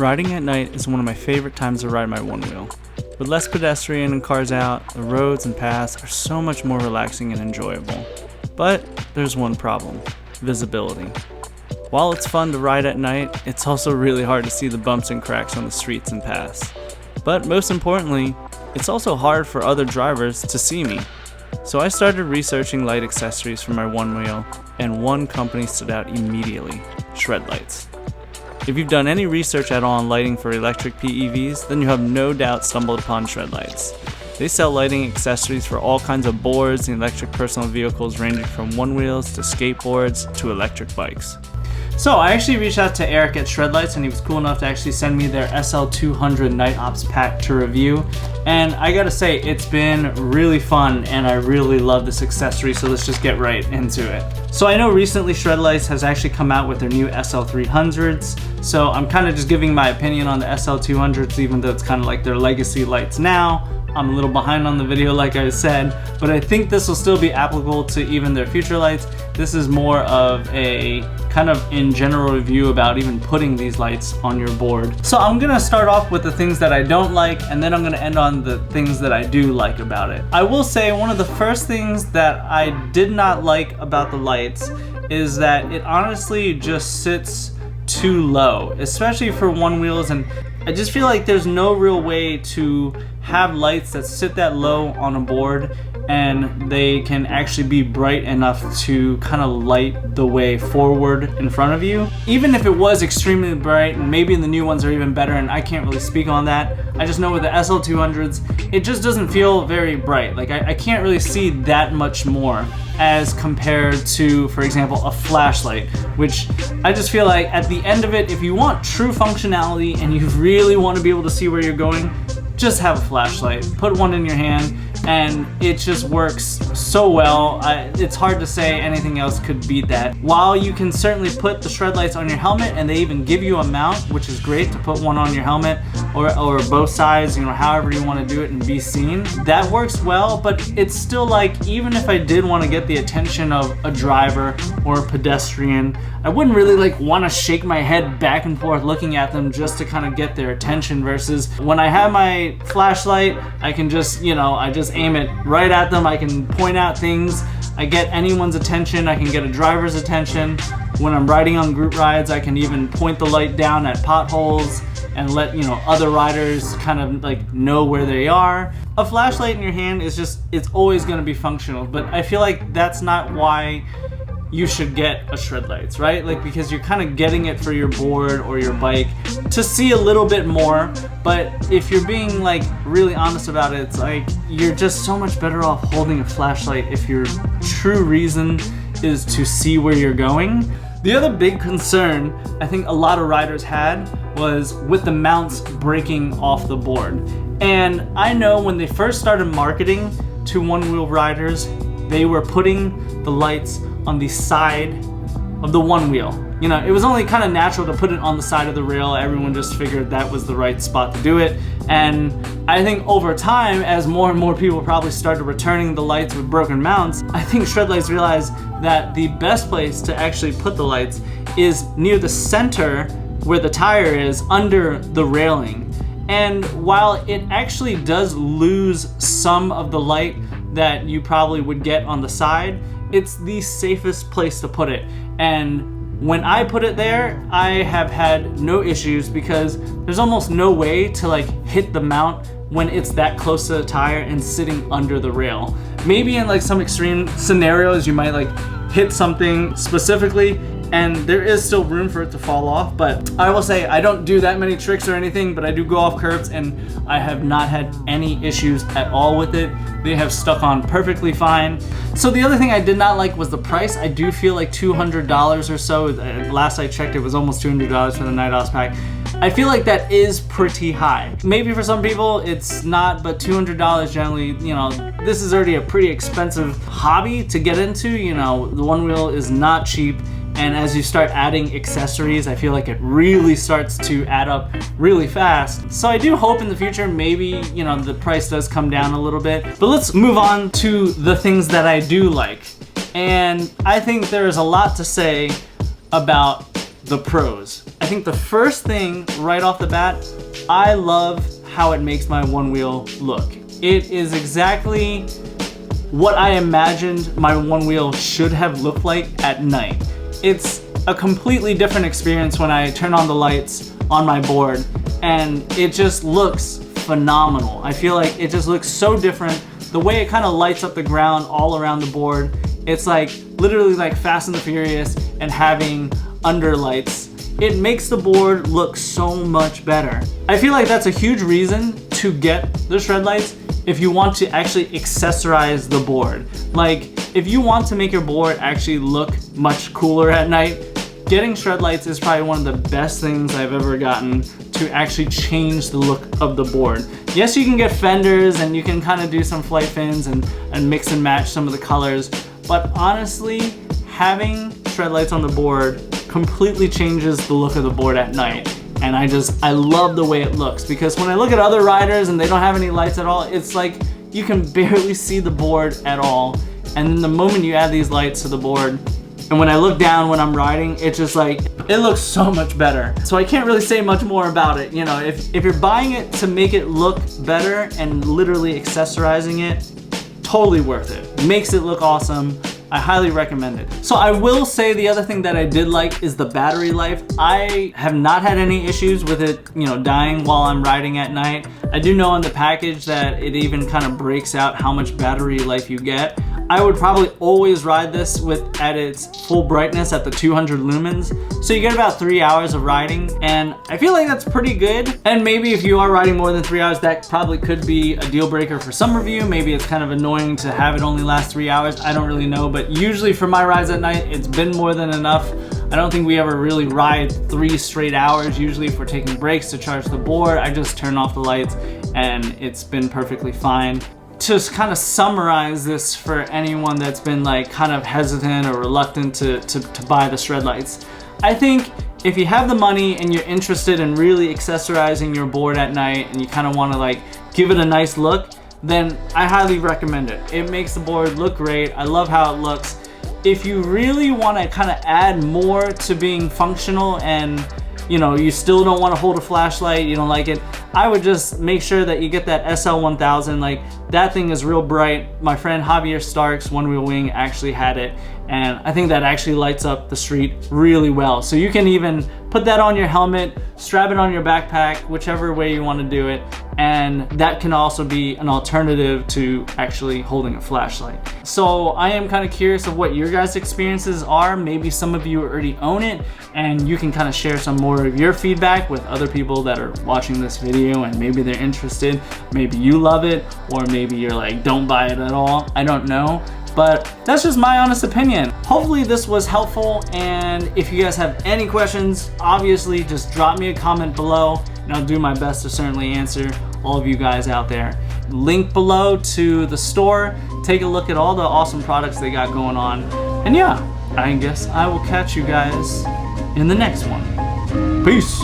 Riding at night is one of my favorite times to ride my OneWheel. With less pedestrian and cars out, the roads and paths are so much more relaxing and enjoyable. But there's one problem: visibility. While it's fun to ride at night, it's also really hard to see the bumps and cracks on the streets and paths. But most importantly, it's also hard for other drivers to see me. So I started researching light accessories for my OneWheel, and one company stood out immediately: Shred Lights. If you've done any research at all on lighting for electric PEVs, then you have no doubt stumbled upon Shred Lights. They sell lighting accessories for all kinds of boards and electric personal vehicles, ranging from OneWheels to skateboards to electric bikes. So I actually reached out to Eric at Shred Lights, and he was cool enough to actually send me their SL200 Night Ops pack to review. And I gotta say, it's been really fun and I really love this accessory, so let's just get right into it. So I know recently Shred Lights has actually come out with their new SL300s, so I'm kind of just giving my opinion on the SL200s, even though it's kind of like their legacy lights now. I'm a little behind on the video, like I said, but I think this will still be applicable to even their future lights. This is more of a kind of in general review about even putting these lights on your board. So I'm gonna start off with the things that I don't like, and then I'm gonna end on the things that I do like about it. I will say one of the first things that I did not like about the lights is that it honestly just sits too low, especially for OneWheels, and I just feel like there's no real way to have lights that sit that low on a board and they can actually be bright enough to kind of light the way forward in front of you. Even if it was extremely bright, and maybe the new ones are even better, and I can't really speak on that. I just know with the SL200s, it just doesn't feel very bright. Like I can't really see that much more as compared to, for example, a flashlight, which I just feel like at the end of it, if you want true functionality and you really want to be able to see where you're going, just have a flashlight, put one in your hand, and it just works so well. It's hard to say anything else could beat that. While you can certainly put the Shred Lights on your helmet, and they even give you a mount, which is great to put one on your helmet or both sides, you know, however you want to do it and be seen. That works well, but it's still like, even if I did want to get the attention of a driver or a pedestrian, I wouldn't really like want to shake my head back and forth looking at them just to kind of get their attention, versus when I have my flashlight, I can just, you know, I just aim it right at them. I can point out things. I get anyone's attention. I can get a driver's attention. When I'm riding on group rides, I can even point the light down at potholes and let, you know, other riders kind of like know where they are. A flashlight in your hand is just, it's always going to be functional, but I feel like that's not why you should get a Shred Lights, right? Like, because you're kind of getting it for your board or your bike to see a little bit more, but if you're being like really honest about it, it's like you're just so much better off holding a flashlight if your true reason is to see where you're going. The other big concern I think a lot of riders had was with the mounts breaking off the board. And I know when they first started marketing to OneWheel riders, they were putting the lights on the side of the OneWheel. You know, it was only kind of natural to put it on the side of the rail. Everyone just figured that was the right spot to do it. And I think over time, as more and more people probably started returning the lights with broken mounts, I think Shred Lights realized that the best place to actually put the lights is near the center where the tire is, under the railing. And while it actually does lose some of the light that you probably would get on the side, it's the safest place to put it. And when I put it there, I have had no issues, because there's almost no way to like hit the mount when it's that close to the tire and sitting under the rail. Maybe in like some extreme scenarios you might like hit something specifically and there is still room for it to fall off, but I will say I don't do that many tricks or anything, but I do go off curbs and I have not had any issues at all with it. They have stuck on perfectly fine. So the other thing I did not like was the price. I do feel like $200 or so. Last I checked, it was almost $200 for the Night Ops pack. I feel like that is pretty high. Maybe for some people it's not, but $200 generally, you know, this is already a pretty expensive hobby to get into. You know, the OneWheel is not cheap. And as you start adding accessories, I feel like it really starts to add up really fast. So I do hope in the future, maybe, you know, the price does come down a little bit. But let's move on to the things that I do like. And I think there is a lot to say about the pros. I think the first thing right off the bat, I love how it makes my OneWheel look. It is exactly what I imagined my OneWheel should have looked like at night. It's a completely different experience when I turn on the lights on my board, and it just looks phenomenal. I feel like it just looks so different. The way it kind of lights up the ground all around the board, it's like literally like Fast and the Furious and having underlights. It makes the board look so much better. I feel like that's a huge reason to get the Shred lights if you want to actually accessorize the board. Like, if you want to make your board actually look much cooler at night, getting Shred lights is probably one of the best things I've ever gotten to actually change the look of the board. Yes, you can get fenders and you can kind of do some flight fins and mix and match some of the colors, but honestly, having Shred lights on the board completely changes the look of the board at night. And I love the way it looks, because when I look at other riders and they don't have any lights at all, it's like you can barely see the board at all. And then the moment you add these lights to the board, and when I look down when I'm riding, it's just like, it looks so much better. So I can't really say much more about it. You know, if you're buying it to make it look better and literally accessorizing it, totally worth it. Makes it look awesome. I highly recommend it. So I will say the other thing that I did like is the battery life. I have not had any issues with it, you know, dying while I'm riding at night. I do know on the package that it even kind of breaks out how much battery life you get. I would probably always ride this at its full brightness at the 200 lumens. So you get about 3 hours of riding, and I feel like that's pretty good. And maybe if you are riding more than 3 hours, that probably could be a deal breaker for some of you. Maybe it's kind of annoying to have it only last 3 hours. I don't really know, but usually for my rides at night, it's been more than enough. I don't think we ever really ride 3 straight hours. Usually if we're taking breaks to charge the board, I just turn off the lights and it's been perfectly fine. To kind of summarize this for anyone that's been like kind of hesitant or reluctant to buy the Shred lights, I think if you have the money and you're interested in really accessorizing your board at night and you kind of want to like give it a nice look, then I highly recommend it. It makes the board look great. I love how it looks. If you really want to kind of add more to being functional and you know, you still don't want to hold a flashlight, you don't like it, I would just make sure that you get that SL1000. Like, that thing is real bright. My friend Javier Stark's OneWheel Wing actually had it, and I think that actually lights up the street really well. So you can even put that on your helmet, strap it on your backpack, whichever way you want to do it, and that can also be an alternative to actually holding a flashlight. So I am kind of curious of what your guys' experiences are. Maybe some of you already own it, and you can kind of share some more of your feedback with other people that are watching this video, and maybe they're interested. Maybe you love it, or maybe you're like, don't buy it at all. I don't know. But that's just my honest opinion. Hopefully this was helpful, and if you guys have any questions, obviously just drop me a comment below and I'll do my best to certainly answer all of you guys out there. Link below to the store. Take a look at all the awesome products they got going on. And yeah, I guess I will catch you guys in the next one. Peace.